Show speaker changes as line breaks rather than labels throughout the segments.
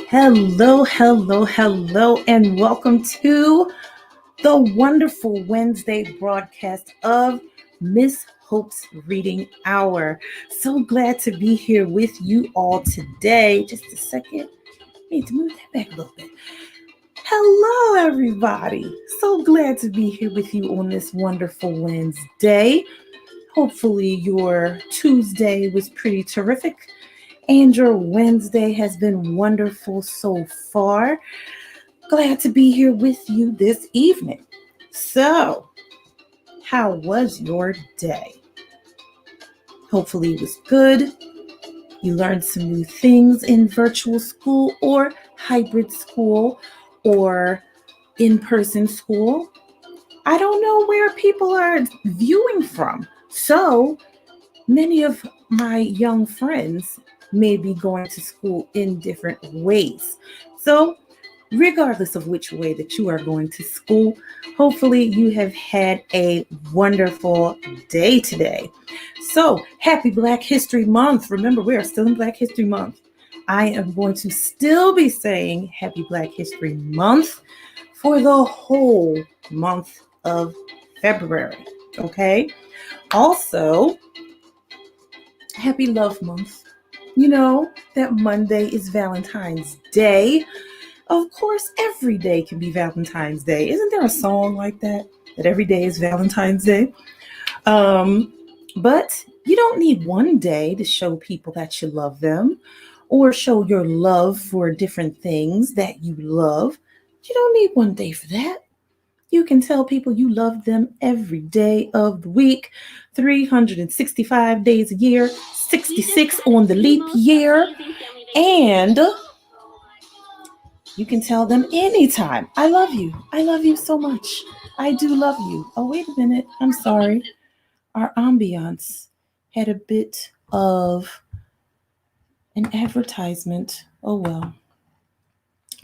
Hello, hello, hello, and welcome to the wonderful Wednesday broadcast of Miss Hope's Reading Hour. So glad to be here with you all today. Just a second. I need to move that back a little bit. Hello, everybody. So glad to be here with you on this wonderful Wednesday. Hopefully, your Tuesday was pretty terrific and your Wednesday has been wonderful so far. Glad to be here with you this evening. So, how was your day? Hopefully it was good. You learned some new things in virtual school or hybrid school or in-person school. I don't know where people are viewing from. So, many of my young friends may be going to school in different ways. So, regardless of which way that you are going to school, hopefully you have had a wonderful day today. So, happy Black History Month. Remember, we are still in Black History Month. I am going to still be saying Happy Black History Month for the whole month of February. Okay? Also, Happy Love Month. You know that Monday is Valentine's Day. Of course, every day can be Valentine's Day. Isn't there a song like that? That every day is Valentine's Day? But you don't need one day to show people that you love them or show your love for different things that you love. You don't need one day for that. You can tell people you love them every day of the week, 365 days a year, 66 on the leap year, and you can tell them anytime, I love you. I love you so much. I do love you. Oh, wait a minute. I'm sorry. Our ambiance had a bit of an advertisement. Oh, well.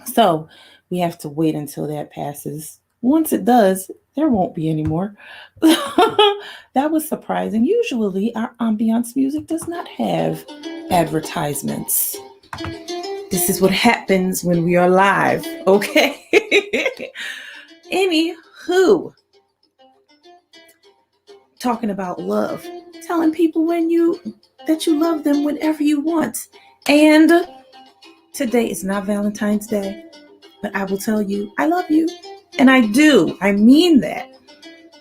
So we have to wait until that passes. Once it does, there won't be any more. That was surprising. Usually our ambiance music does not have advertisements. This is what happens when we are live, okay? Anywho, talking about love, telling people that you love them whenever you want. And today is not Valentine's Day, but I will tell you, I love you. And I do. I mean that.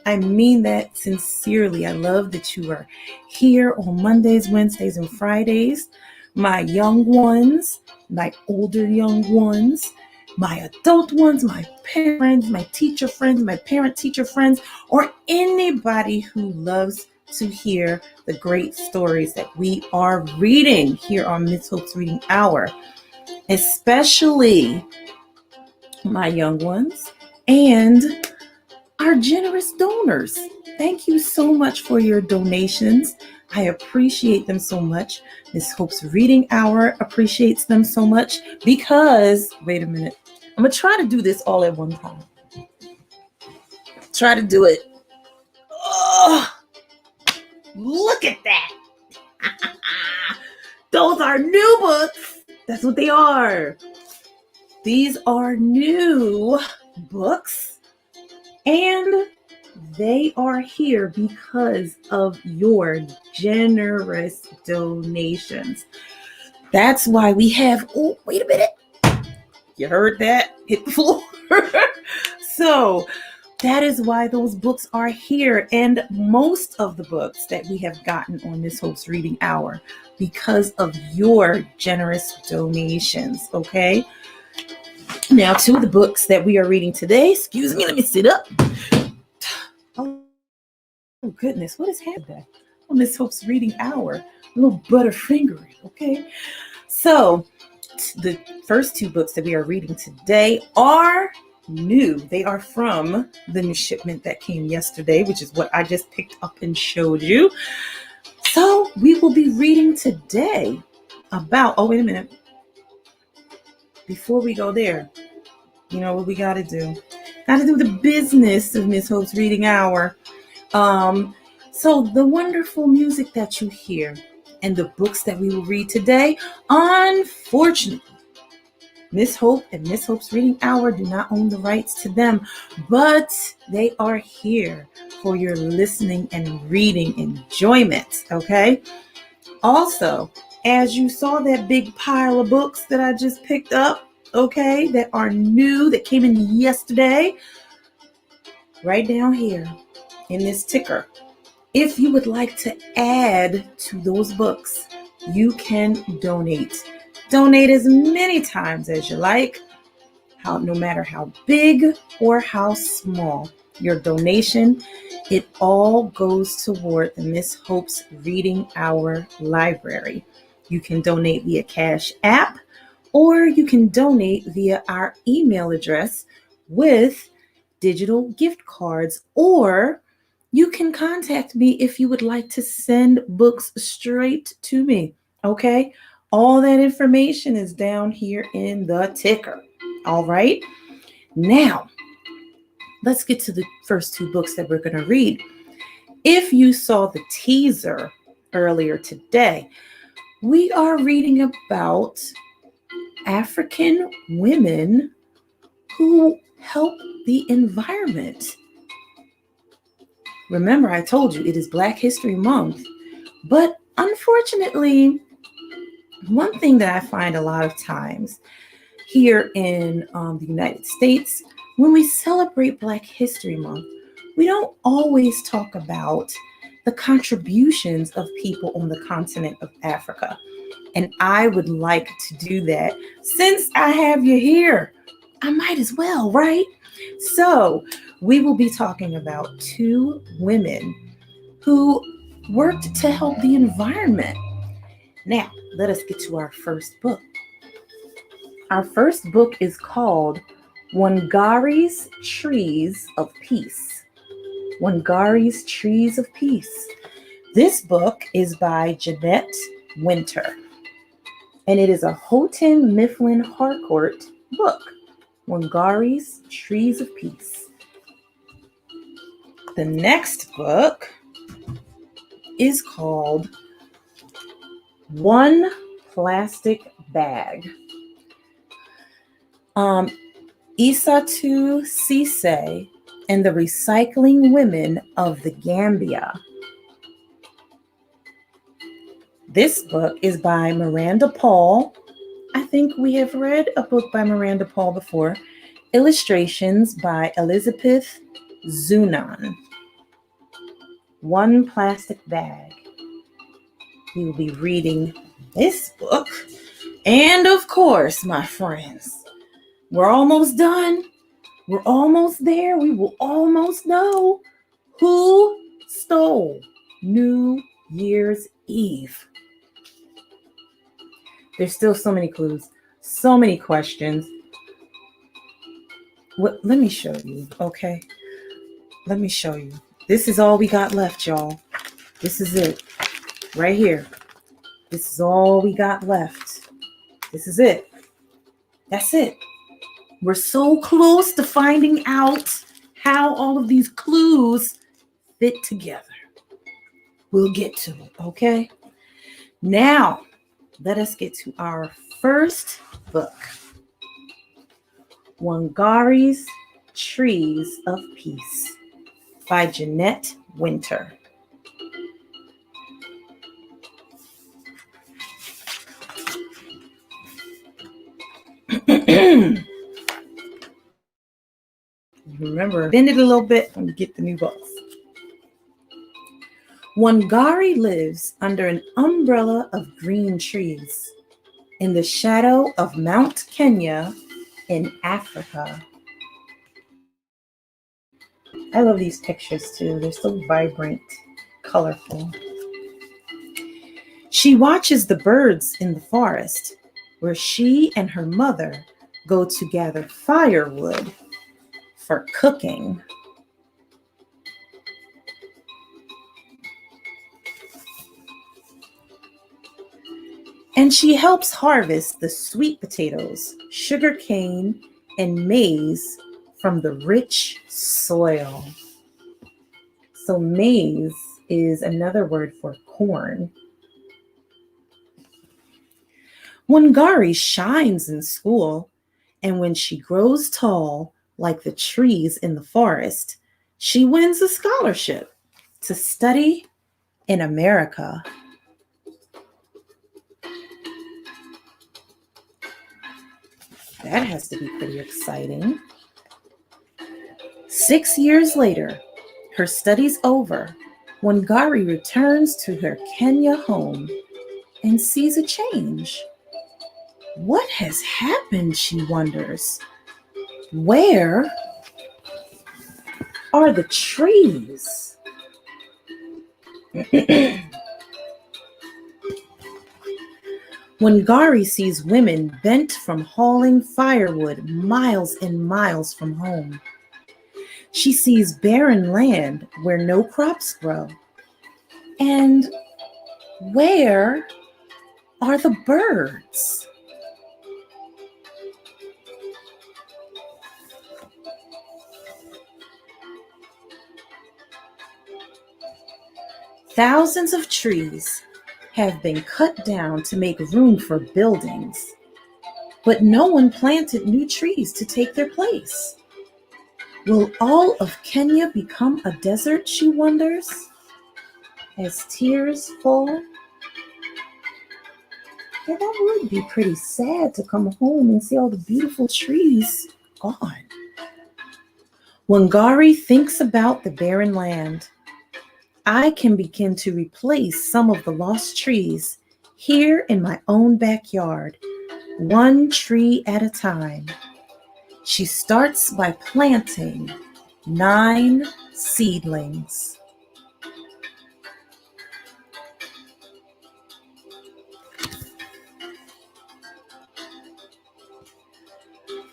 I mean that sincerely. I love that you are here on Mondays, Wednesdays, and Fridays. My young ones, my older young ones, my adult ones, my parents, my teacher friends, my parent-teacher friends, or anybody who loves to hear the great stories that we are reading here on Miss Hope's Reading Hour, especially my young ones and our generous donors. Thank you so much for your donations. I appreciate them so much. Miss Hope's Reading Hour appreciates them so much because, wait a minute, I'm going to try to do this all at one time. Try to do it. Oh, look at that. Those are new books. That's what they are. These are new books, and they are here because of your generous donations. That's why we have, oh, wait a minute. You heard that? Hit the floor. So that is why those books are here. And most of the books that we have gotten on Miss Hope's Reading Hour because of your generous donations, okay? Now to the books that we are reading today. Excuse me, let me sit up. Oh goodness, what is happening on Miss Hope's Reading Hour? A little butterfingering, okay? So the first two books that we are reading today are new. They are from the new shipment that came yesterday, which is what I just picked up and showed you. So we will be reading today about, oh, wait a minute. Before we go there, you know what we got to do? Got to do the business of Miss Hope's Reading Hour. So the wonderful music that you hear, And the books that we will read today, unfortunately, Miss Hope and Miss Hope's Reading Hour do not own the rights to them, but they are here for your listening and reading enjoyment, okay? Also, as you saw that big pile of books that I just picked up, okay, that are new, that came in yesterday, right down here in this ticker, if you would like to add to those books, you can donate. Donate as many times as you like, no matter how big or how small your donation, it all goes toward the Miss Hope's Reading Hour Library. You can donate via Cash App, or you can donate via our email address with digital gift cards, or you can contact me if you would like to send books straight to me, okay? All that information is down here in the ticker, all right? Now, let's get to the first two books that we're going to read. If you saw the teaser earlier today, we are reading about African women who help the environment. Remember, I told you it is Black History Month, but unfortunately, one thing that I find a lot of times here in the United States, when we celebrate Black History Month, we don't always talk about the contributions of people on the continent of Africa. And I would like to do that. Since I have you here, I might as well, right? So we will be talking about two women who worked to help the environment. Now, let us get to our first book. Our first book is called Wangari's Trees of Peace. Wangari's Trees of Peace. This book is by Jeanette Winter, and it is a Houghton Mifflin Harcourt book, Wangari's Trees of Peace. The next book is called One Plastic Bag. Isatu Sise and the Recycling Women of the Gambia. This book is by Miranda Paul. I think we have read a book by Miranda Paul before. Illustrations by Elizabeth Zunan. One Plastic Bag. We will be reading this book. And of course, my friends, we're almost done. We're almost there. We will almost know who stole New Year's Eve. There's still so many clues, so many questions. Let me show you, okay? Let me show you. This is all we got left, y'all. This is it, right here. This is all we got left. This is it. That's it. We're so close to finding out how all of these clues fit together. We'll get to it, okay? Now, let us get to our first book, Wangari's Trees of Peace by Jeanette Winter. Remember, bend it a little bit when you get the new books. Wangari lives under an umbrella of green trees in the shadow of Mount Kenya in Africa. I love these pictures too. They're so vibrant, colorful. She watches the birds in the forest where she and her mother go to gather firewood for cooking. And she helps harvest the sweet potatoes, sugar cane, and maize from the rich soil. So maize is another word for corn. Wangari shines in school, and when she grows tall, like the trees in the forest, she wins a scholarship to study in America. That has to be pretty exciting. 6 years later, her studies over, Wangari returns to her Kenya home and sees a change. What has happened, she wonders. Where are the trees? Wangari sees women bent from hauling firewood miles and miles from home. She sees barren land where no crops grow. And where are the birds? Thousands of trees have been cut down to make room for buildings, but no one planted new trees to take their place. Will all of Kenya become a desert, she wonders, as tears fall? Yeah, that would be pretty sad to come home and see all the beautiful trees gone. Wangari thinks about the barren land. I can begin to replace some of the lost trees here in my own backyard, one tree at a time. She starts by planting 9 seedlings.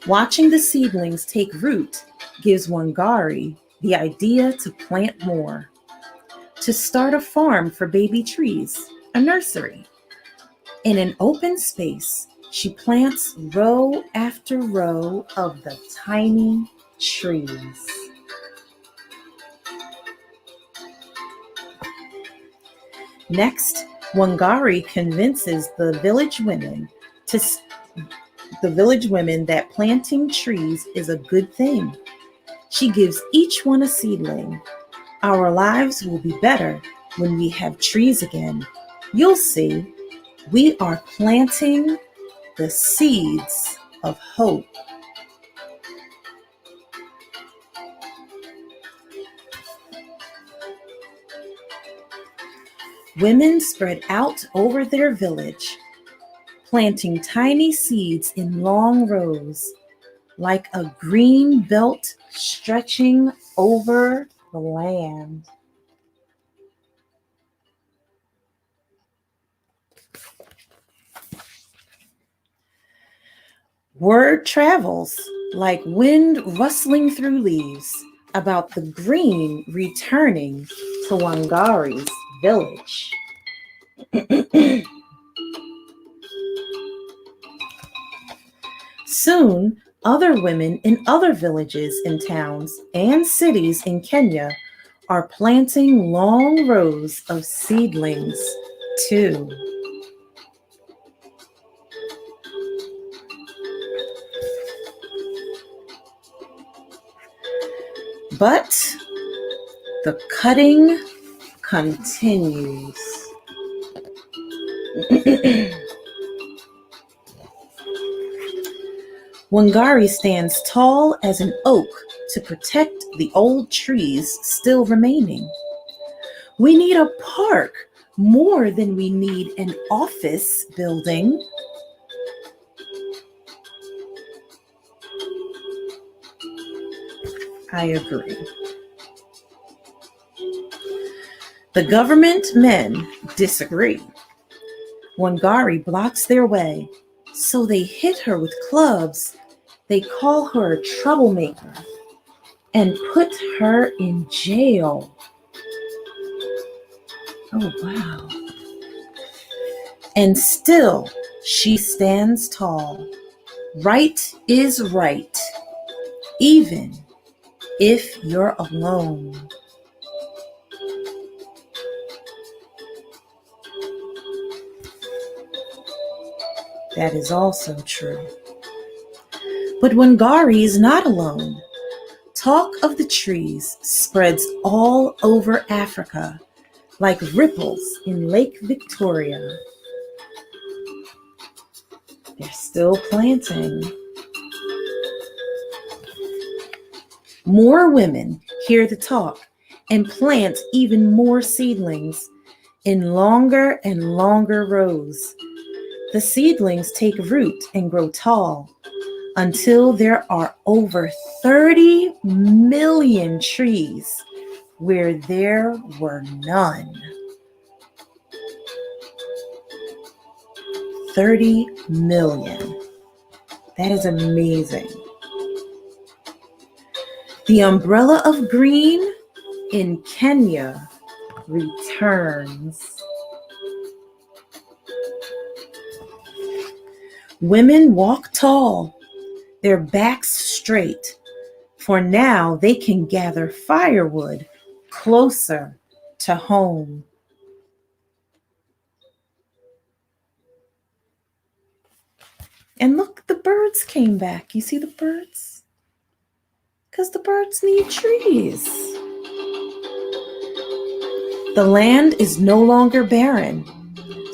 Watching the seedlings take root gives Wangari the idea to plant more, to start a farm for baby trees, a nursery. In an open space, she plants row after row of the tiny trees. Next, Wangari convinces the village women that planting trees is a good thing. She gives each one a seedling. Our lives will be better when we have trees again. You'll see, we are planting the seeds of hope. Women spread out over their village, planting tiny seeds in long rows, like a green belt stretching over the land. Word travels like wind rustling through leaves about the green returning to Wangari's village. Soon, other women in other villages and towns and cities in Kenya are planting long rows of seedlings too. But the cutting continues. Wangari stands tall as an oak to protect the old trees still remaining. We need a park more than we need an office building. I agree. The government men disagree. Wangari blocks their way, so they hit her with clubs. They call her a troublemaker and put her in jail. Oh, wow. And still, she stands tall. Right is right, even if you're alone. That is also true. But Wangari is not alone. Talk of the trees spreads all over Africa like ripples in Lake Victoria. They're still planting. More women hear the talk and plant even more seedlings in longer and longer rows. The seedlings take root and grow tall until there are over 30 million trees where there were none. 30 million. That is amazing. The umbrella of green in Kenya returns. Women walk tall, their backs straight, for now they can gather firewood closer to home. And look, the birds came back. You see the birds? Because the birds need trees. The land is no longer barren.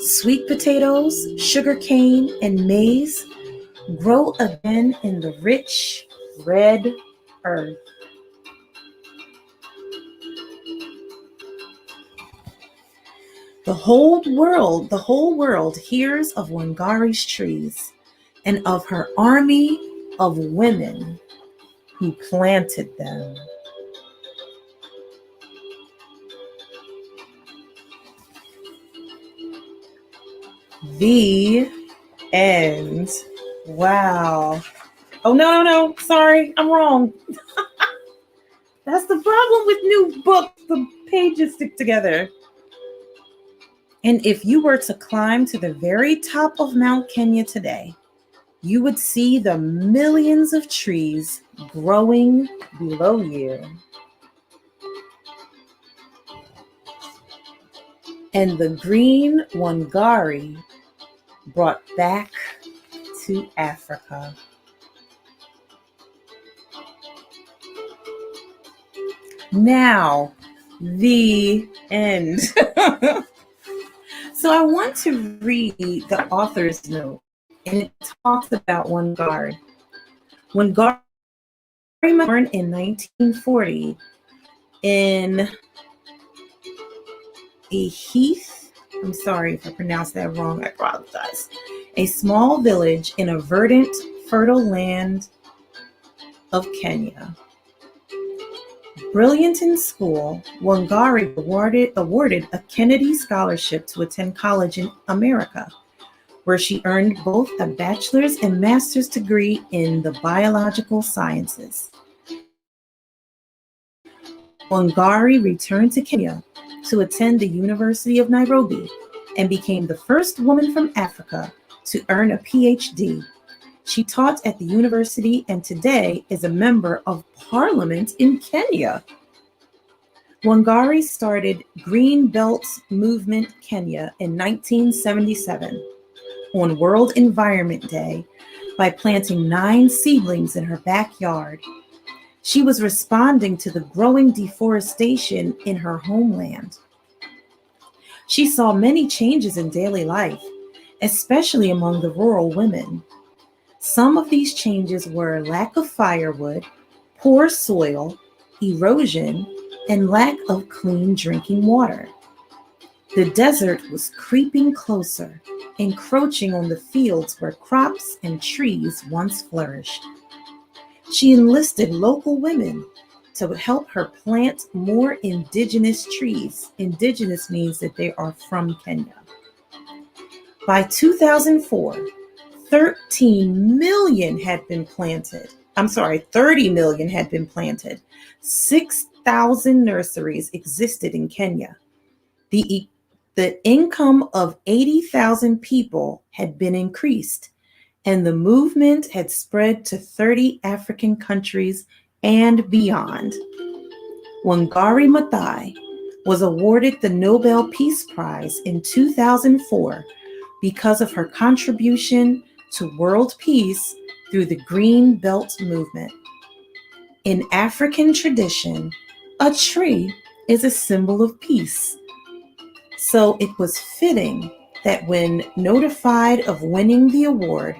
Sweet potatoes, sugar cane, and maize grow again in the rich red earth. The whole world hears of Wangari's trees and of her army of women who planted them. The end. Wow. Oh, no. Sorry, I'm wrong. That's the problem with new books. The pages stick together. And if you were to climb to the very top of Mount Kenya today, you would see the millions of trees growing below you. And the green Wangari brought back to Africa. Now, the end. So I want to read the author's note, and it talks about Wangari. Wangari was born in 1940 in a heath. I'm sorry if I pronounced that wrong, I apologize. A small village in a verdant, fertile land of Kenya. Brilliant in school, Wangari awarded a Kennedy Scholarship to attend college in America, where she earned both a bachelor's and master's degree in the biological sciences. Wangari returned to Kenya to attend the University of Nairobi and became the first woman from Africa to earn a PhD. She taught at the university and today is a member of parliament in Kenya. Wangari started Green Belt Movement Kenya in 1977 on World Environment Day by planting 9 seedlings in her backyard. She was responding to the growing deforestation in her homeland. She saw many changes in daily life, especially among the rural women. Some of these changes were lack of firewood, poor soil, erosion, and lack of clean drinking water. The desert was creeping closer, encroaching on the fields where crops and trees once flourished. She enlisted local women to help her plant more indigenous trees. Indigenous means that they are from Kenya. By 2004, 30 million had been planted. 6,000 nurseries existed in Kenya. The income of 80,000 people had been increased, and the movement had spread to 30 African countries and beyond. Wangari Maathai was awarded the Nobel Peace Prize in 2004 because of her contribution to world peace through the Green Belt movement. In African tradition, a tree is a symbol of peace. So it was fitting that when notified of winning the award,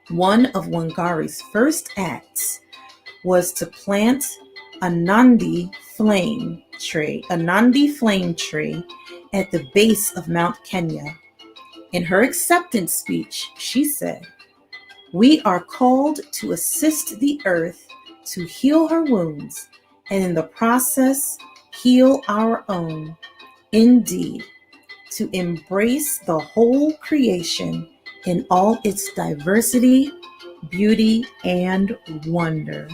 one of Wangari's first acts was to plant a Nandi flame tree at the base of Mount Kenya. In her acceptance speech, she said, "We are called to assist the earth to heal her wounds, and in the process, heal our own. Indeed, to embrace the whole creation in all its diversity, beauty, and wonder."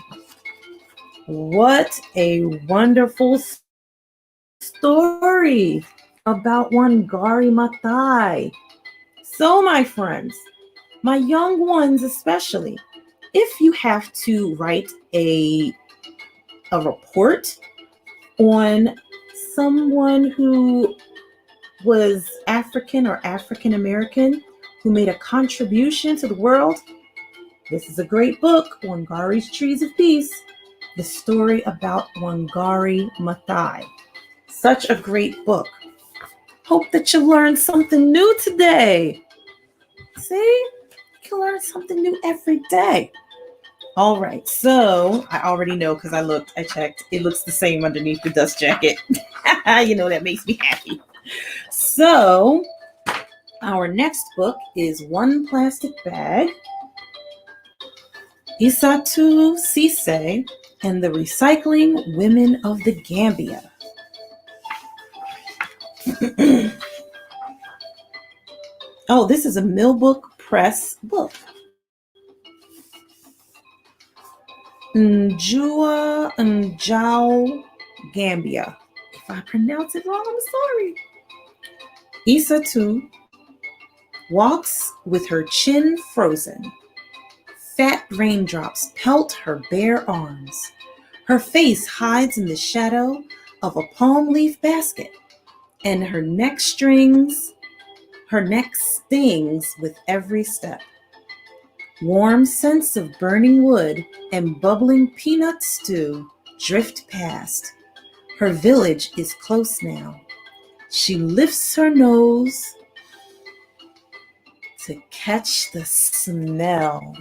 What a wonderful story about Wangari Maathai. So, my friends, my young ones especially, if you have to write a report on someone who was African or African American who made a contribution to the world, this is a great book, Wangari's Trees of Peace, the story about Wangari Maathai. Such a great book. Hope that you learned something new today. See, you can learn something new every day. All right, so I already know because I checked. It looks the same underneath the dust jacket. You know, that makes me happy. So our next book is One Plastic Bag, Isatu Sise and the Recycling Women of the Gambia. Oh, this is a Millbook Press book. Njau, Gambia. If I pronounce it wrong, I'm sorry. Isatu walks with her chin frozen. Fat raindrops pelt her bare arms. Her face hides in the shadow of a palm leaf basket, and her neck stings with every step. Warm scents of burning wood and bubbling peanut stew drift past. Her village is close now. She lifts her nose to catch the smell.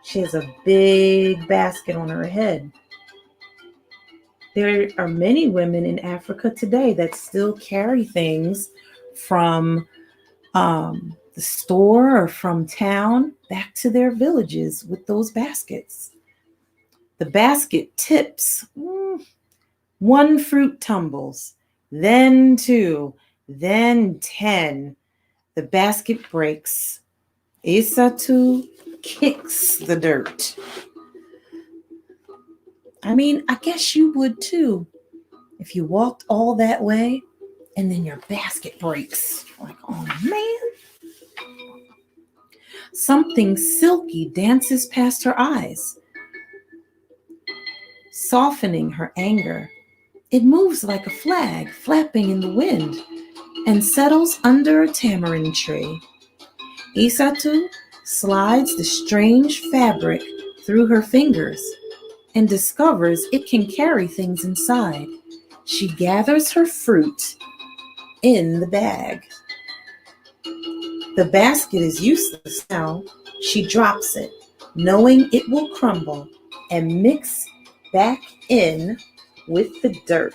She has a big basket on her head. There are many women in Africa today that still carry things from the store or from town back to their villages with those baskets. The basket tips. One fruit tumbles, then two, then 10. The basket breaks. Isatu kicks the dirt. I mean, I guess you would too if you walked all that way and then your basket breaks. Like, oh man. Something silky dances past her eyes, softening her anger. It moves like a flag flapping in the wind and settles under a tamarind tree. Isatu slides the strange fabric through her fingers and discovers it can carry things inside. She gathers her fruit in the bag. The basket is useless now. She drops it, knowing it will crumble and mix back in with the dirt.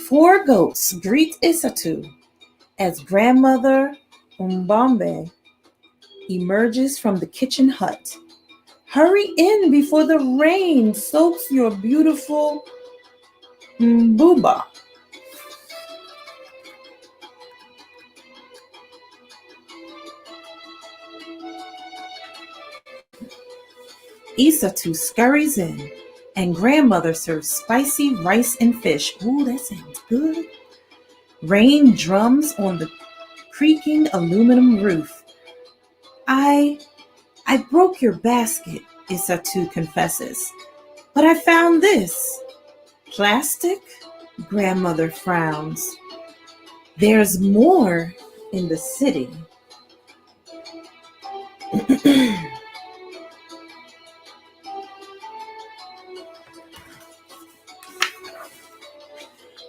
Four goats greet Isatu as grandmother Umbambe emerges from the kitchen hut. Hurry in before the rain soaks your beautiful mbuba. Isatu scurries in, and grandmother serves spicy rice and fish. Ooh, that sounds good. Rain drums on the creaking aluminum roof. I I broke your basket, Isatu confesses. But I found this. Plastic? Grandmother frowns. There's more in the city.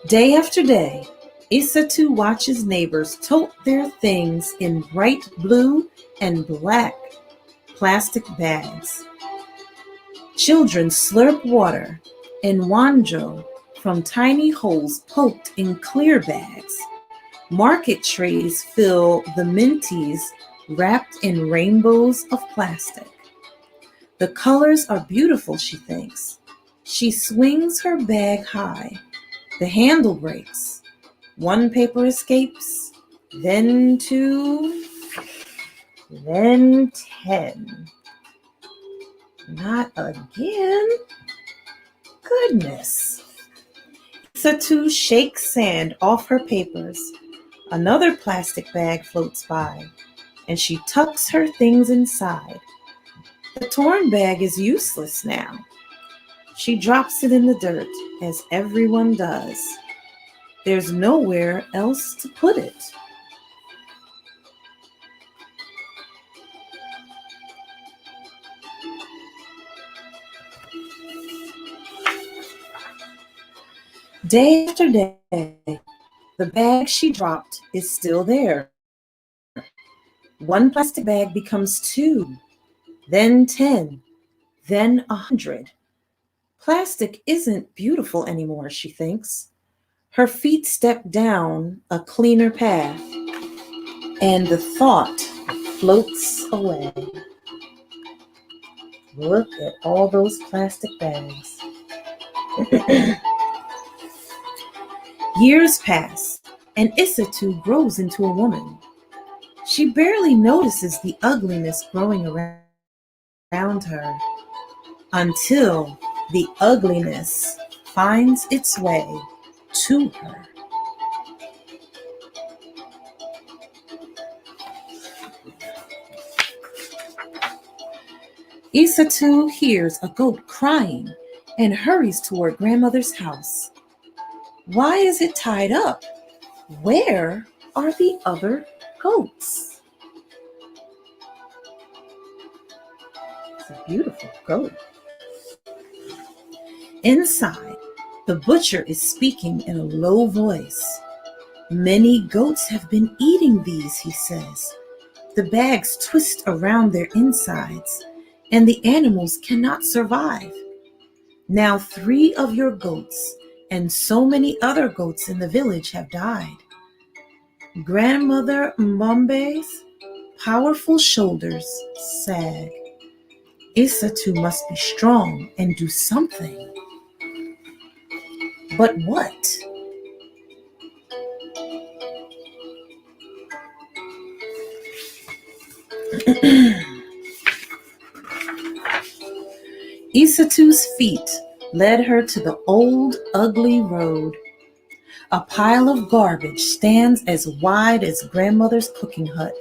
Day after day, Isatu watches neighbors tote their things in bright blue and black plastic bags. Children slurp water in wanjo from tiny holes poked in clear bags. Market trays fill the minties wrapped in rainbows of plastic. The colors are beautiful, she thinks. She swings her bag high. The handle breaks. One paper escapes, then 2, then 10. Not again. Goodness. Satu shakes sand off her papers. Another plastic bag floats by, and she tucks her things inside. The torn bag is useless now. She drops it in the dirt, as everyone does. There's nowhere else to put it. Day after day, the bag she dropped is still there. One plastic bag becomes 2, then 10, then 100. Plastic isn't beautiful anymore, she thinks. Her feet step down a cleaner path, and the thought floats away. Look at all those plastic bags. Years pass, and Isatu grows into a woman. She barely notices the ugliness growing around her until the ugliness finds its way to her. Isatu hears a goat crying and hurries toward grandmother's house. Why is it tied up? Where are the other goats? It's a beautiful goat. Inside, the butcher is speaking in a low voice. Many goats have been eating these, he says. The bags twist around their insides, and the animals cannot survive. Now 3 of your goats and so many other goats in the village have died. Grandmother Mbombe's powerful shoulders sag. Isatu must be strong and do something. But what? Isatu's feet led her to the old, ugly road. A pile of garbage stands as wide as grandmother's cooking hut.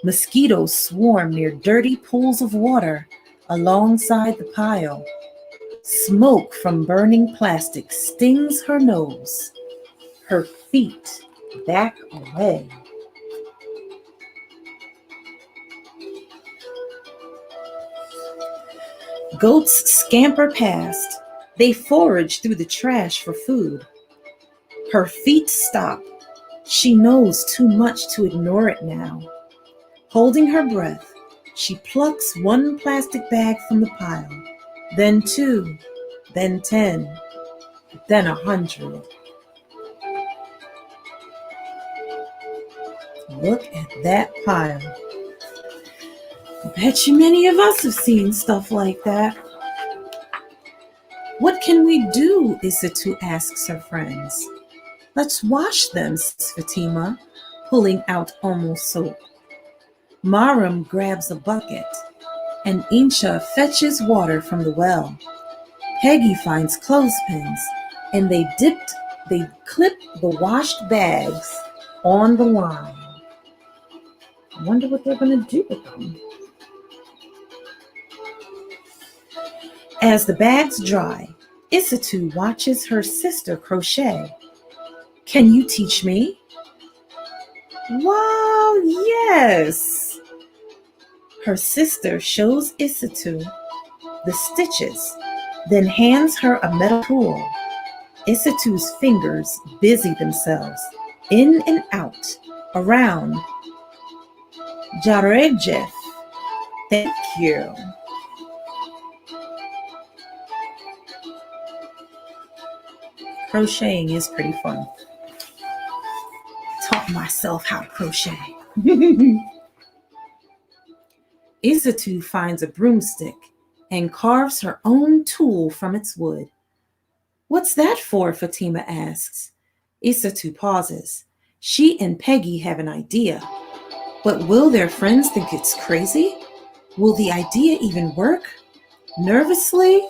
Mosquitoes swarm near dirty pools of water alongside the pile. Smoke from burning plastic stings her nose. Her feet back away. Goats scamper past. They forage through the trash for food. Her feet stop. She knows too much to ignore it now. Holding her breath, she plucks 1 plastic bag from the pile, then 2, then 10, then 100. Look at that pile. I bet you many of us have seen stuff like that. What can we do? Isatu asks her friends. Let's wash them, says Fatima, pulling out almost soap. Maram grabs a bucket, and Incha fetches water from the well. Peggy finds clothespins, and they clip the washed bags on the line. I wonder what they're going to do with them. As the bags dry, Isitu watches her sister crochet. Can you teach me? Wow, yes! Her sister shows Isitu the stitches, then hands her a metal tool. Isitu's fingers busy themselves in and out, around. Jarejef, thank you. Crocheting is pretty fun. Taught myself how to crochet. Isitu finds a broomstick and carves her own tool from its wood. What's that for? Fatima asks. Isitu pauses. She and Peggy have an idea. But will their friends think it's crazy? Will the idea even work? Nervously,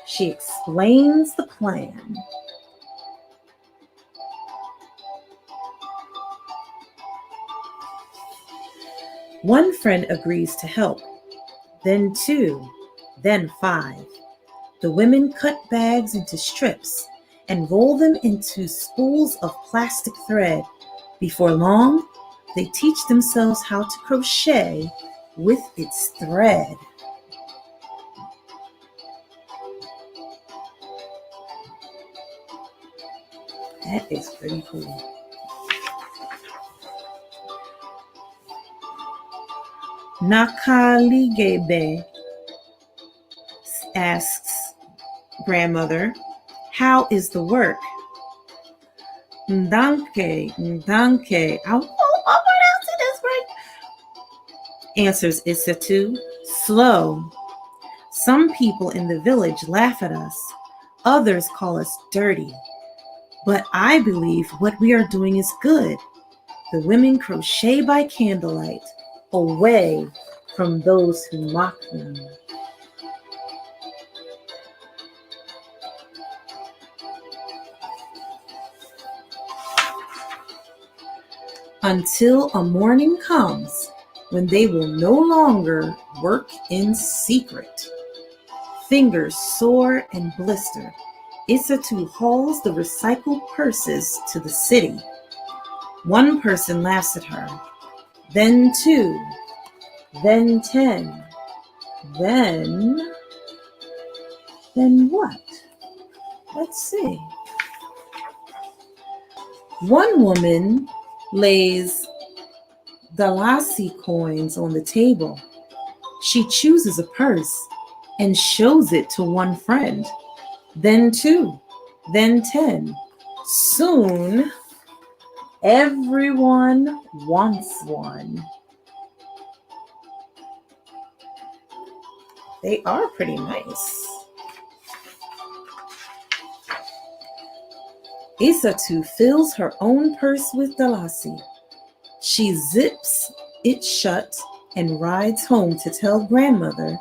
she explains the plan. One friend agrees to help, then 2, then 5. The women cut bags into strips and roll them into spools of plastic thread. Before long, they teach themselves how to crochet with its thread. That is pretty cool. Nakaligebe asks grandmother, how is the work? Ndanke. I hope I'm pronouncing this right. Answers Isitu, slow. Some people in the village laugh at us. Others call us dirty. But I believe what we are doing is good. The women crochet by candlelight, away from those who mock them. Until a morning comes when they will no longer work in secret. Fingers sore and blistered, Isitu hauls the recycled purses to the city. One person laughs at her, then 2, then 10, then what? Let's see. One woman lays Dalasi coins on the table. She chooses a purse and shows it to one friend, then 2, then 10. Soon, everyone wants one. They are pretty nice. Isitu fills her own purse with Dalasi. She zips it shut and rides home to tell grandmother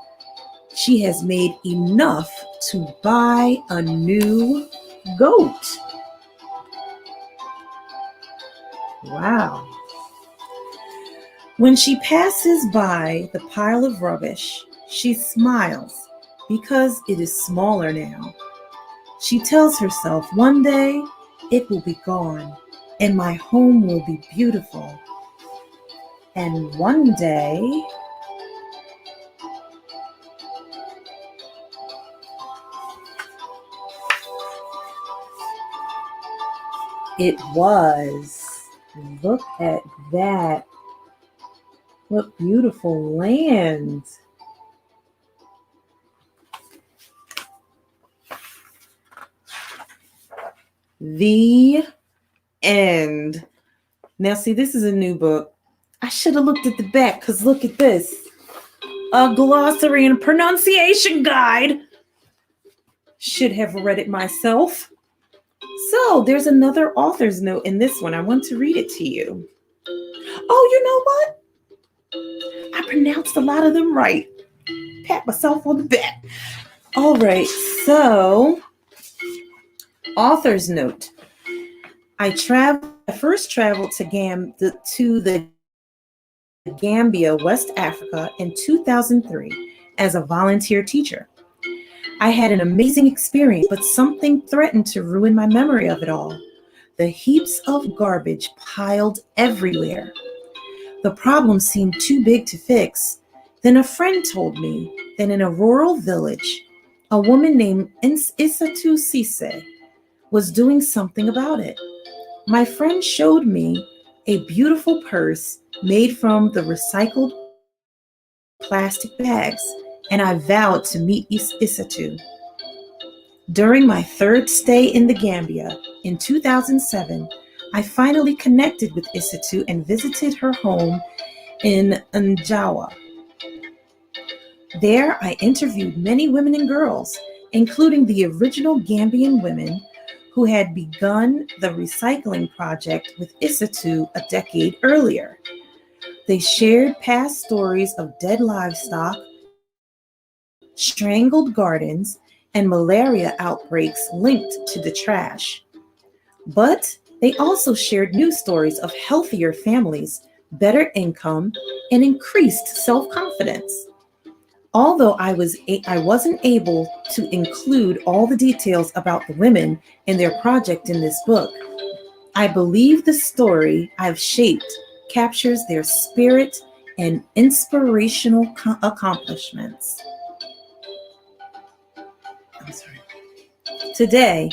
she has made enough to buy a new goat. Wow. When she passes by the pile of rubbish, she smiles because it is smaller now. She tells herself one day it will be gone and my home will be beautiful. And one day, it was. Look at that. What beautiful land. The end. Now, see, this is a new book. I should have looked at the back because look at this. A glossary and pronunciation guide. Should have read it myself. So there's another author's note in this one. I want to read it to you. Oh, you know what? I pronounced a lot of them right. Pat myself on the back. All right, so author's note. I first traveled to the Gambia, West Africa in 2003 as a volunteer teacher. I had an amazing experience, but something threatened to ruin my memory of it all. The heaps of garbage piled everywhere. The problem seemed too big to fix. Then a friend told me that in a rural village, a woman named Isatu Sise was doing something about it. My friend showed me a beautiful purse made from the recycled plastic bags, and I vowed to meet Isatu. During my third stay in the Gambia in 2007, I finally connected with Isatu and visited her home in Njawa. There, I interviewed many women and girls, including the original Gambian women who had begun the recycling project with Isatu a decade earlier. They shared past stories of dead livestock, strangled gardens, and malaria outbreaks linked to the trash. But they also shared news stories of healthier families, better income, and increased self-confidence. Although I wasn't able to include all the details about the women and their project in this book, I believe the story I've shaped captures their spirit and inspirational accomplishments. I'm sorry. Today,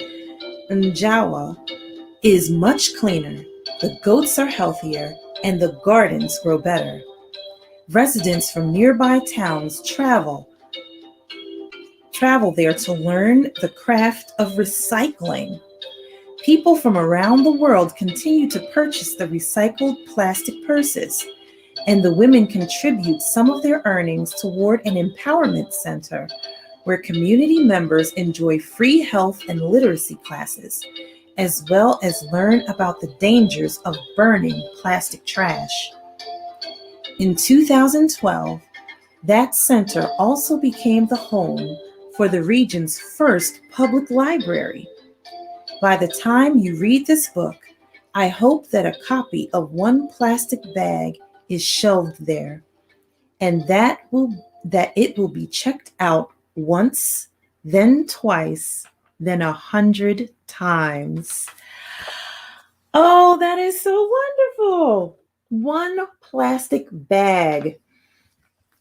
Njawa is much cleaner, the goats are healthier, and the gardens grow better. Residents from nearby towns travel there to learn the craft of recycling. People from around the world continue to purchase the recycled plastic purses, and the women contribute some of their earnings toward an empowerment center where community members enjoy free health and literacy classes, as well as learn about the dangers of burning plastic trash. In 2012, that center also became the home for the region's first public library. By the time you read this book, I hope that a copy of One Plastic Bag is shelved there, and that it will be checked out once, then twice, then 100 times. Oh, that is so wonderful. One Plastic Bag.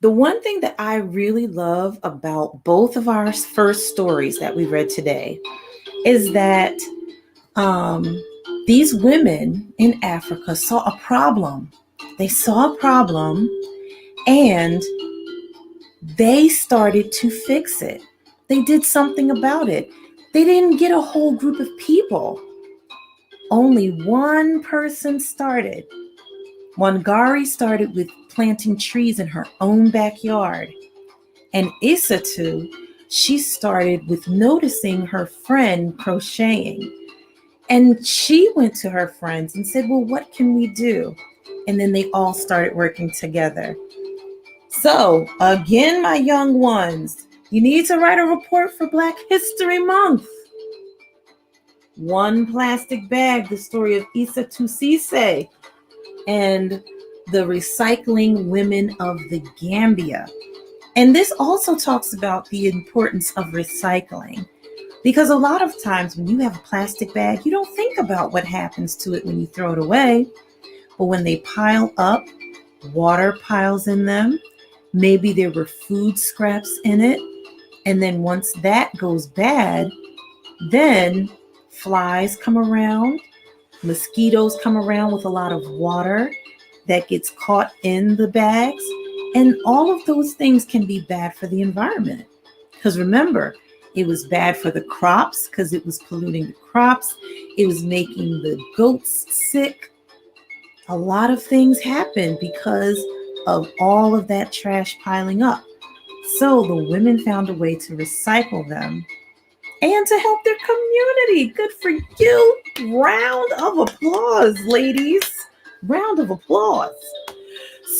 The one thing that I really love about both of our first stories that we read today is that these women in Africa saw a problem. They saw a problem and they started to fix it. They did something about it. They didn't get a whole group of people. Only one person started. Wangari started with planting trees in her own backyard. And Isatu, she started with noticing her friend crocheting. And she went to her friends and said, well, what can we do? And then they all started working together. So again, my young ones, you need to write a report for Black History Month. One Plastic Bag, the story of Isatu Sise and the recycling women of the Gambia. And this also talks about the importance of recycling. Because a lot of times when you have a plastic bag, you don't think about what happens to it when you throw it away. But when they pile up, water piles in them. Maybe there were food scraps in it. And then once that goes bad, then flies come around, mosquitoes come around with a lot of water that gets caught in the bags. And all of those things can be bad for the environment. Because remember, it was bad for the crops because it was polluting the crops. It was making the goats sick. A lot of things happened because of all of that trash piling up. So the women found a way to recycle them and to help their community. Good for you. Round of applause, ladies. Round of applause.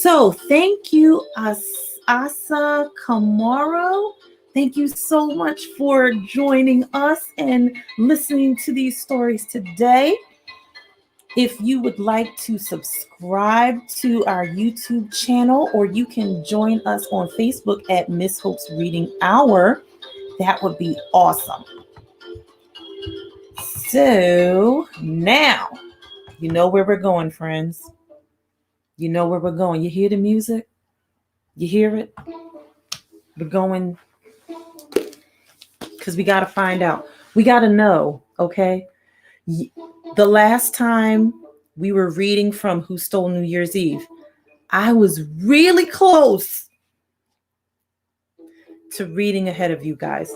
So thank you, Asa Kamaro. Thank you so much for joining us and listening to these stories today. If you would like to subscribe to our YouTube channel, or you can join us on Facebook at Miss Hope's Reading Hour. That would be awesome. So now, you know where we're going, friends. You know where we're going. You hear the music? You hear it? We're going because we got to find out. We got to know, okay? The last time we were reading from Who Stole New Year's Eve, I was really close to reading ahead of you guys.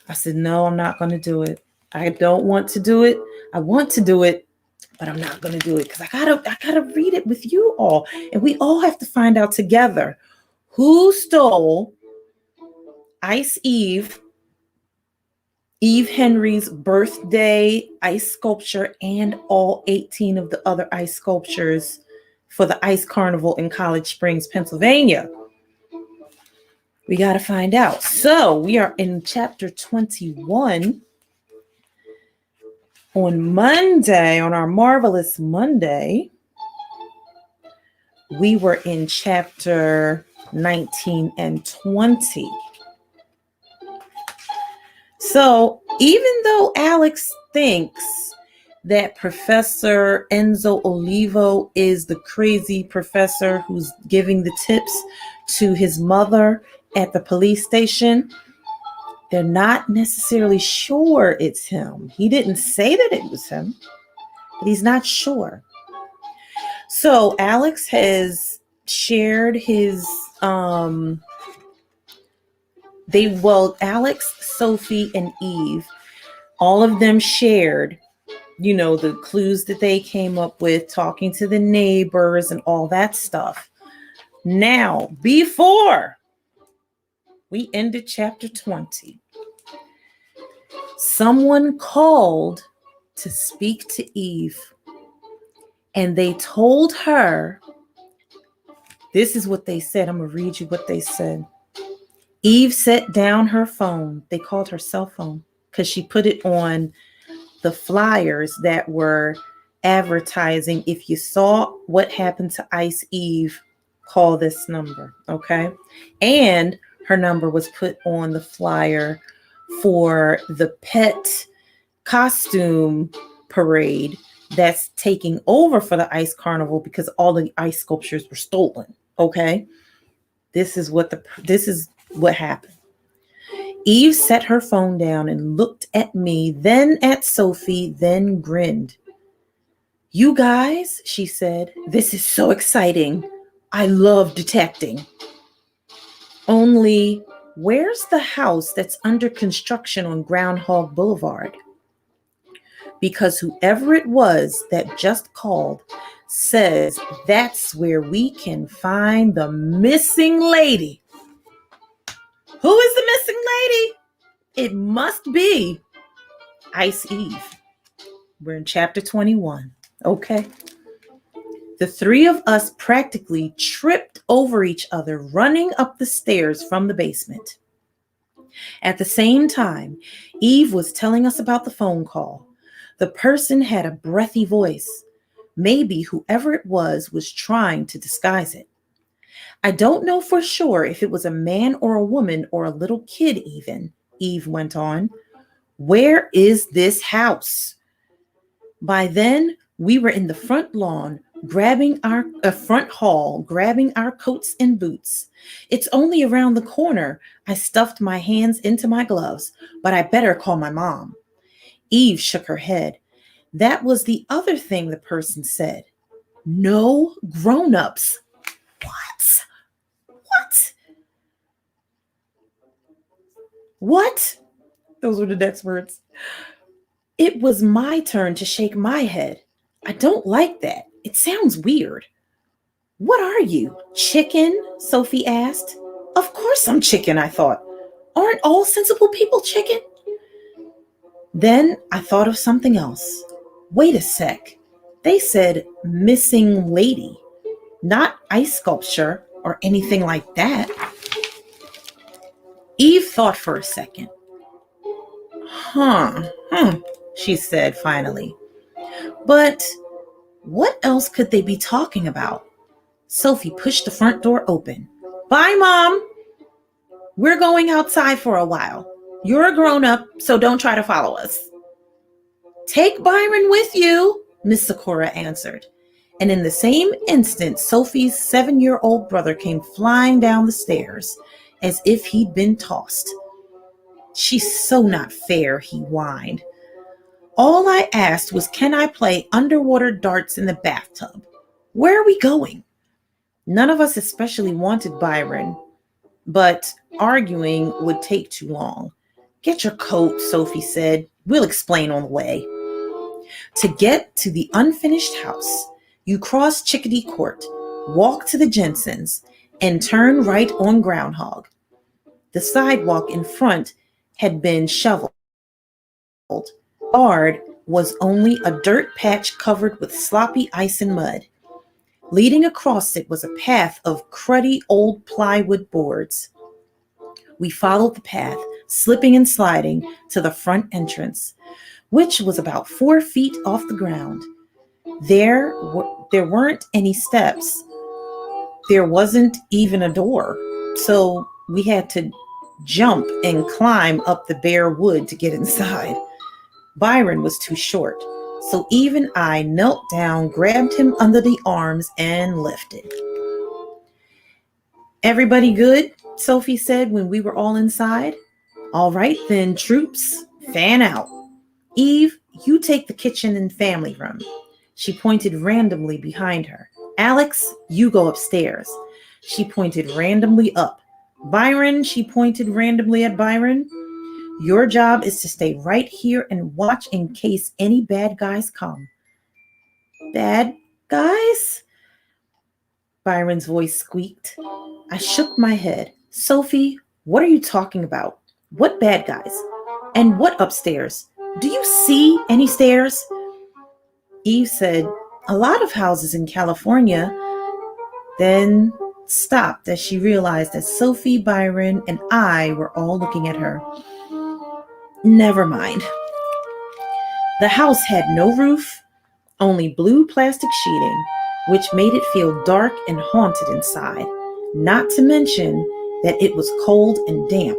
I said, no, I'm not going to do it. I don't want to do it. I want to do it, but I'm not going to do it because I gotta read it with you all. And we all have to find out together who stole Ice Eve Henry's birthday ice sculpture and all 18 of the other ice sculptures for the Ice Carnival in College Springs, Pennsylvania. We got to find out. So we are in chapter 21. On Monday, on our Marvelous Monday, we were in chapter 19 and 20. So even though Alex thinks that Professor Enzo Olivo is the crazy professor who's giving the tips to his mother at the police station, they're not necessarily sure it's him. He didn't say that it was him, but he's not sure. So Alex has shared his Alex, Sophie, and Eve, all of them shared, the clues that they came up with, talking to the neighbors and all that stuff. Now, before we ended chapter 20, someone called to speak to Eve, and they told her, this is what they said. I'm going to read you what they said. Eve set down her phone. They called her cell phone because she put it on the flyers that were advertising, if you saw what happened to Ice Eve, call this number, okay? And her number was put on the flyer for the pet costume parade that's taking over for the Ice Carnival because all the ice sculptures were stolen, okay? This is what happened. Eve set her phone down and looked at me, then at Sophie, then grinned. You guys, she said, this is so exciting. I love detecting. Only, where's the house that's under construction on Groundhog Boulevard? Because whoever it was that just called says that's where we can find the missing lady. Who is the missing lady? It must be Ice Eve. We're in chapter 21, okay? The three of us practically tripped over each other running up the stairs from the basement. At the same time, Eve was telling us about the phone call. The person had a breathy voice. Maybe whoever it was trying to disguise it. I don't know for sure if it was a man or a woman or a little kid even, Eve went on. Where is this house? By then, we were in the front lawn, grabbing our coats and boots. It's only around the corner. I stuffed my hands into my gloves, but I better call my mom. Eve shook her head. That was the other thing the person said. No grown-ups. What? Those were the next words. It was my turn to shake my head. I don't like that. It sounds weird. What are you, chicken? Sophie asked. Of course I'm chicken, I thought. Aren't all sensible people chicken? Then I thought of something else. Wait a sec. They said missing lady, not ice sculpture or anything like that. Eve thought for a second. She said finally. But what else could they be talking about? Sophie pushed the front door open. Bye, Mom. We're going outside for a while. You're a grown-up, so don't try to follow us. Take Byron with you, Miss Sakura answered. And in the same instant, Sophie's 7-year-old brother came flying down the stairs as if he'd been tossed. She's so not fair, he whined. All I asked was, can I play underwater darts in the bathtub? Where are we going? None of us especially wanted Byron, but arguing would take too long. Get your coat, Sophie said. We'll explain on the way. To get to the unfinished house, you cross Chickadee Court, walk to the Jensens, and turn right on Groundhog. The sidewalk in front had been shoveled. The yard was only a dirt patch covered with sloppy ice and mud. Leading across it was a path of cruddy old plywood boards. We followed the path, slipping and sliding, to the front entrance, which was about 4 feet off the ground. There weren't any steps. There wasn't even a door, so we had to jump and climb up the bare wood to get inside. Byron was too short, so Eve and I knelt down, grabbed him under the arms, and lifted. Everybody good? Sophie said when we were all inside. All right then, troops, fan out. Eve, you take the kitchen and family room. She pointed randomly behind her. Alex, you go upstairs. She pointed randomly up. Byron, she pointed randomly at Byron. Your job is to stay right here and watch in case any bad guys come. Bad guys? Byron's voice squeaked. I shook my head. Sophie, what are you talking about? What bad guys? And what upstairs? Do you see any stairs? Eve said, a lot of houses in California, then stopped as she realized that Sophie, Byron, and I were all looking at her. Never mind. The house had no roof, only blue plastic sheeting, which made it feel dark and haunted inside, not to mention that it was cold and damp.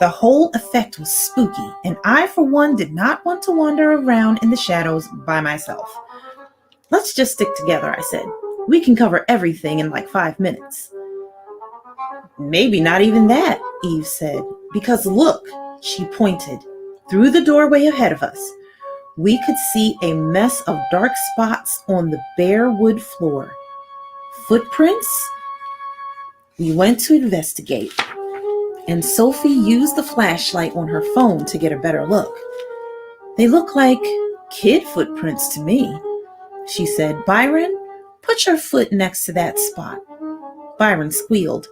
The whole effect was spooky, and I, for one, did not want to wander around in the shadows by myself. Let's just stick together, I said. We can cover everything in like 5 minutes. Maybe not even that, Eve said, because look, she pointed. Through the doorway ahead of us, we could see a mess of dark spots on the bare wood floor. Footprints? We went to investigate, and Sophie used the flashlight on her phone to get a better look. They look like kid footprints to me, she said. Byron, put your foot next to that spot. Byron squealed.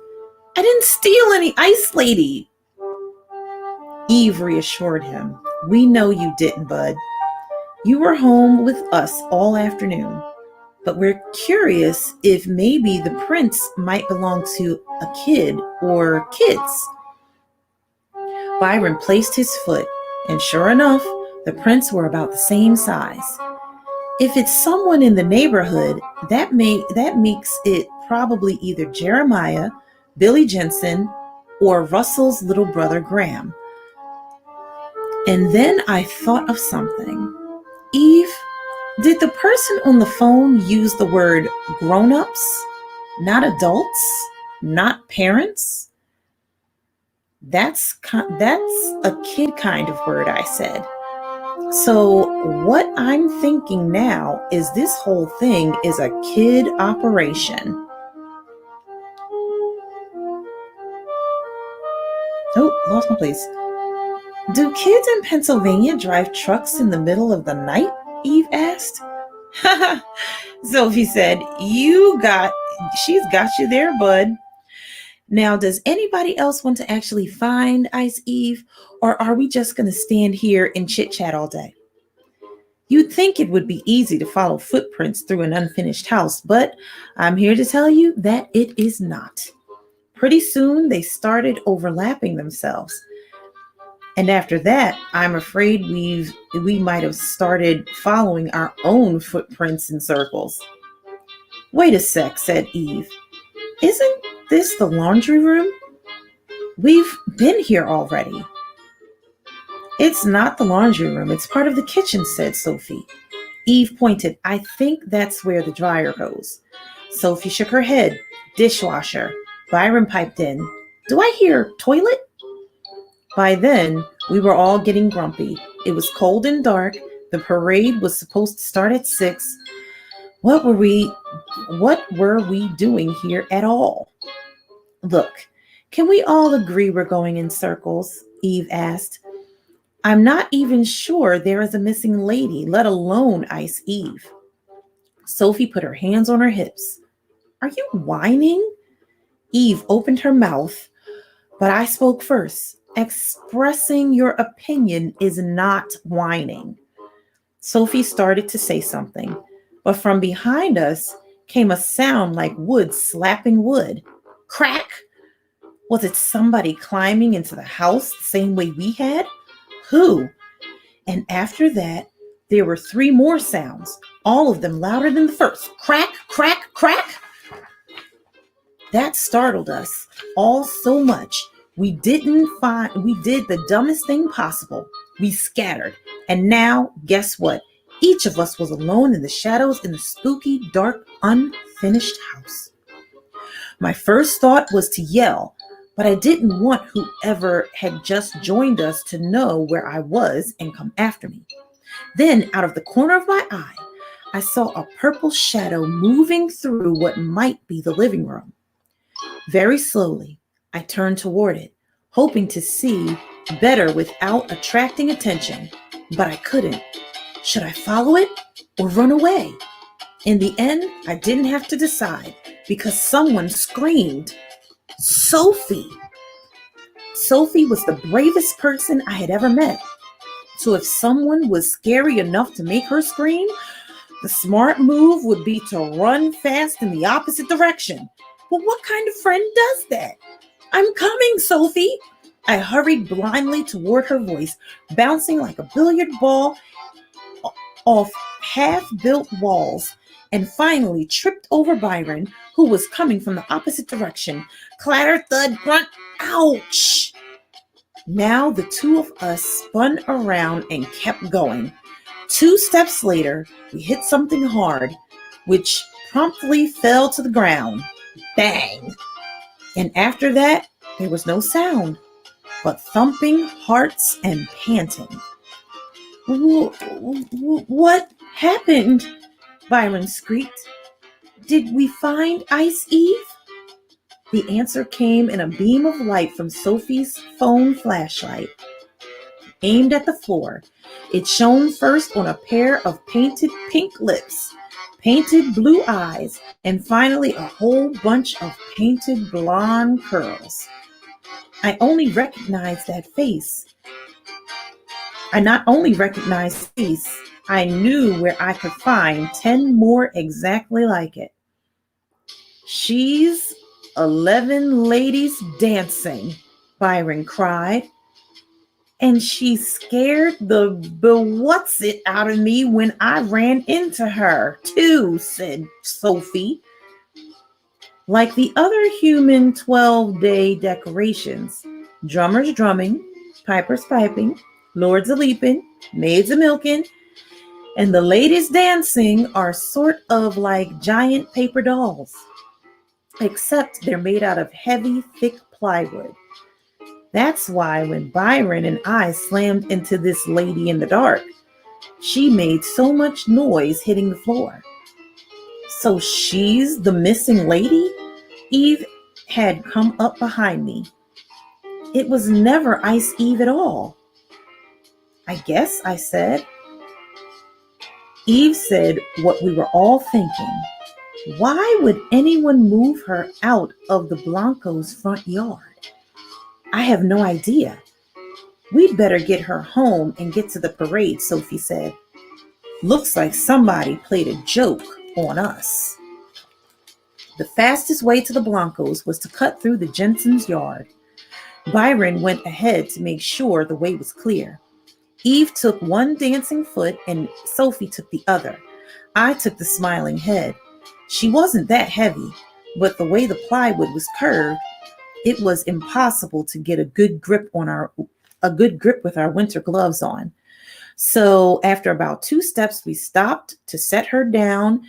I didn't steal any ice, lady. Eve reassured him. We know you didn't, bud. You were home with us all afternoon, but we're curious if maybe the prints might belong to a kid or kids. Byron placed his foot, and sure enough, the prints were about the same size. If it's someone in the neighborhood, that makes it probably either Jeremiah, Billy Jensen, or Russell's little brother Graham. And then I thought of something. Eve, did the person on the phone use the word grown-ups, not adults, not parents? That's a kid kind of word, I said. So what I'm thinking now is this whole thing is a kid operation. Oh, lost my place. Do kids in Pennsylvania drive trucks in the middle of the night? Eve asked. Sophie said, she's got you there, bud. Now, does anybody else want to actually find Ice Eve, or are we just going to stand here and chit-chat all day? You'd think it would be easy to follow footprints through an unfinished house, but I'm here to tell you that it is not. Pretty soon, they started overlapping themselves. And after that, I'm afraid we might have started following our own footprints in circles. Wait a sec, said Eve. Isn't this the laundry room? We've been here already. It's not the laundry room. It's part of the kitchen, said Sophie. Eve pointed. I think that's where the dryer goes. Sophie shook her head. Dishwasher. Byron piped in. Do I hear toilet? By then, we were all getting grumpy. It was cold and dark. The parade was supposed to start at 6. What were we doing here at all? Look, can we all agree we're going in circles? Eve asked. I'm not even sure there is a missing lady, let alone Ice Eve. Sophie put her hands on her hips. Are you whining? Eve opened her mouth, but I spoke first. Expressing your opinion is not whining. Sophie started to say something, but from behind us came a sound like wood slapping wood. Crack! Was it somebody climbing into the house the same way we had? Who? And after that, there were 3 more sounds, all of them louder than the first. Crack, crack, crack! That startled us all so much. We did the dumbest thing possible. We scattered. And now, guess what? Each of us was alone in the shadows in the spooky, dark, unfinished house. My first thought was to yell, but I didn't want whoever had just joined us to know where I was and come after me. Then, out of the corner of my eye, I saw a purple shadow moving through what might be the living room. Very slowly, I turned toward it, hoping to see better without attracting attention, but I couldn't. Should I follow it or run away? In the end, I didn't have to decide because someone screamed, Sophie! Sophie was the bravest person I had ever met. So if someone was scary enough to make her scream, the smart move would be to run fast in the opposite direction. But what kind of friend does that? I'm coming, Sophie! I hurried blindly toward her voice, bouncing like a billiard ball off half-built walls, and finally tripped over Byron, who was coming from the opposite direction. Clatter, thud, grunt, ouch! Now the 2 of us spun around and kept going. 2 steps later, we hit something hard, which promptly fell to the ground. Bang! And after that, there was no sound, but thumping hearts and panting. What happened? Byron squeaked. Did we find Ice Eve? The answer came in a beam of light from Sophie's phone flashlight. Aimed at the floor, it shone first on a pair of painted pink lips, painted blue eyes, and finally a whole bunch of painted blonde curls. I only recognized that face. I not only recognized face, I knew where I could find 10 more exactly like it. She's 11 ladies dancing, Byron cried. And she scared the what's-it out of me when I ran into her, too, said Sophie. Like the other human 12-day decorations, drummers drumming, pipers piping, lords a-leaping, maids a-milking, and the ladies dancing are sort of like giant paper dolls, except they're made out of heavy, thick plywood. That's why when Byron and I slammed into this lady in the dark, she made so much noise hitting the floor. So she's the missing lady? Eve had come up behind me. It was never Ice Eve at all. I guess, I said. Eve said what we were all thinking. Why would anyone move her out of the Blancos' front yard? I have no idea. We'd better get her home and get to the parade, Sophie said. Looks like somebody played a joke on us. The fastest way to the Blancos was to cut through the Jensen's yard. Byron went ahead to make sure the way was clear. Eve took one dancing foot and Sophie took the other. I took the smiling head. She wasn't that heavy, but the way the plywood was curved, it was impossible to get a good grip on a good grip with our winter gloves on. So after about 2 steps, we stopped to set her down,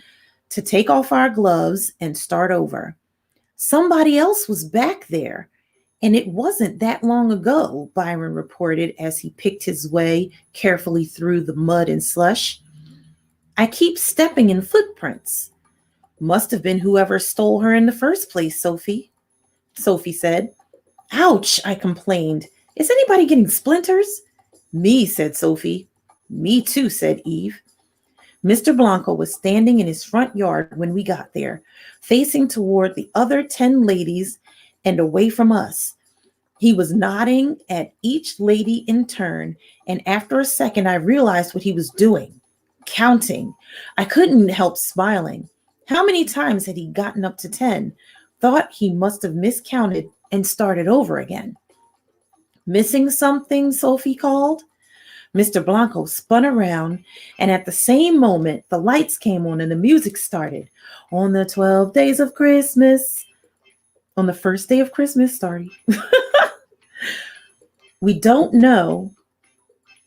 to take off our gloves and start over. Somebody else was back there. And it wasn't that long ago, Byron reported as he picked his way carefully through the mud and slush. I keep stepping in footprints. Must have been whoever stole her in the first place, Sophie. Sophie said. Ouch, I complained. Is anybody getting splinters? Me, said Sophie. Me too, said Eve. Mr. Blanco was standing in his front yard when we got there, facing toward the other 10 ladies and away from us. He was nodding at each lady in turn, and after a second, I realized what he was doing, counting. I couldn't help smiling. How many times had he gotten up to 10? Thought he must have miscounted and started over again. Missing something, Sophie called. Mr. Blanco spun around, and at the same moment, the lights came on and the music started. On the 12 days of Christmas. On the first day of Christmas, sorry. We don't know,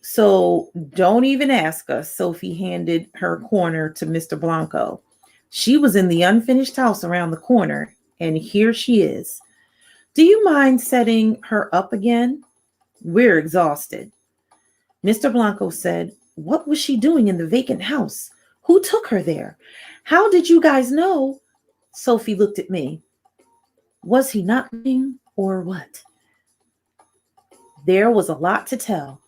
so don't even ask us, Sophie handed her corner to Mr. Blanco. She was in the unfinished house around the corner, and here she is. Do you mind setting her up again? We're exhausted. Mr. Blanco said, what was she doing in the vacant house? Who took her there? How did you guys know? Sophie looked at me. Was he not lying or what? There was a lot to tell.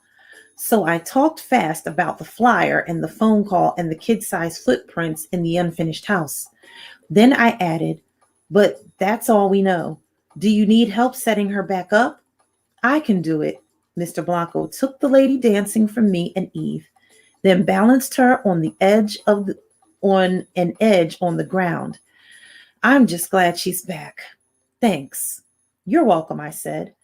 So I talked fast about the flyer and the phone call and the kid-sized footprints in the unfinished house. Then I added, but that's all we know. Do you need help setting her back up? I can do it. Mr. Blanco took the lady dancing from me and Eve, then balanced her on an edge on the ground. I'm just glad she's back. Thanks. You're welcome, I said.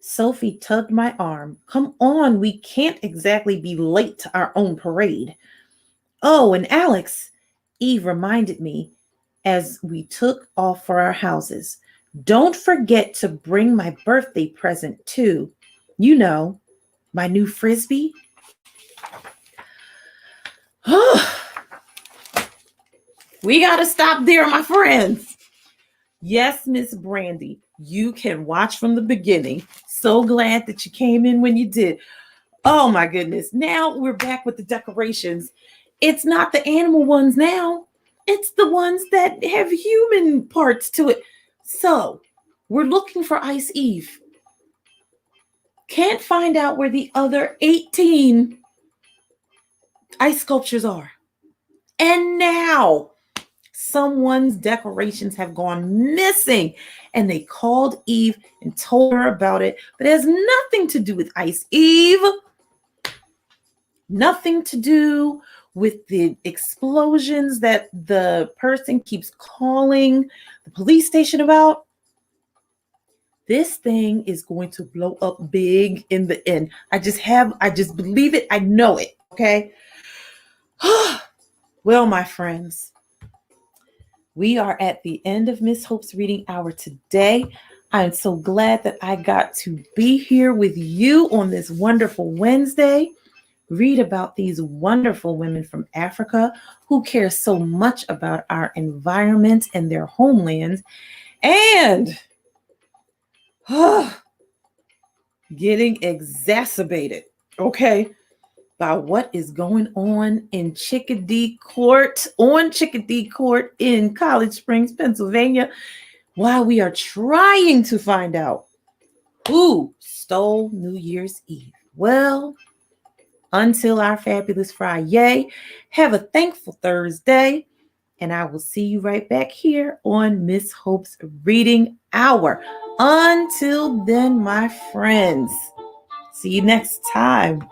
Sophie tugged my arm. Come on, we can't exactly be late to our own parade. Oh, and Alex, Eve reminded me as we took off for our houses. Don't forget to bring my birthday present too. You know, my new Frisbee. We got to stop there, my friends. Yes, Miss Brandy, you can watch from the beginning. So glad that you came in when you did. Oh my goodness. Now we're back with the decorations. It's not the animal ones now. It's the ones that have human parts to it. So we're looking for Ice Eve. Can't find out where the other 18 ice sculptures are. And now someone's decorations have gone missing, and they called Eve and told her about it, but it has nothing to do with Ice Eve. Nothing to do with the explosions that the person keeps calling the police station about. This thing is going to blow up big in the end. I just believe it. I know it. Okay. Well, my friends, we are at the end of Miss Hope's reading hour today. I'm so glad that I got to be here with you on this wonderful Wednesday. Read about these wonderful women from Africa who care so much about our environment and their homeland, and getting exacerbated, okay, by what is going on in Chickadee Court in College Springs, Pennsylvania, while we are trying to find out who stole New Year's Eve. Well, until our fabulous Friday, have a thankful Thursday, and I will see you right back here on Miss Hope's Reading Hour. Until then, my friends, see you next time.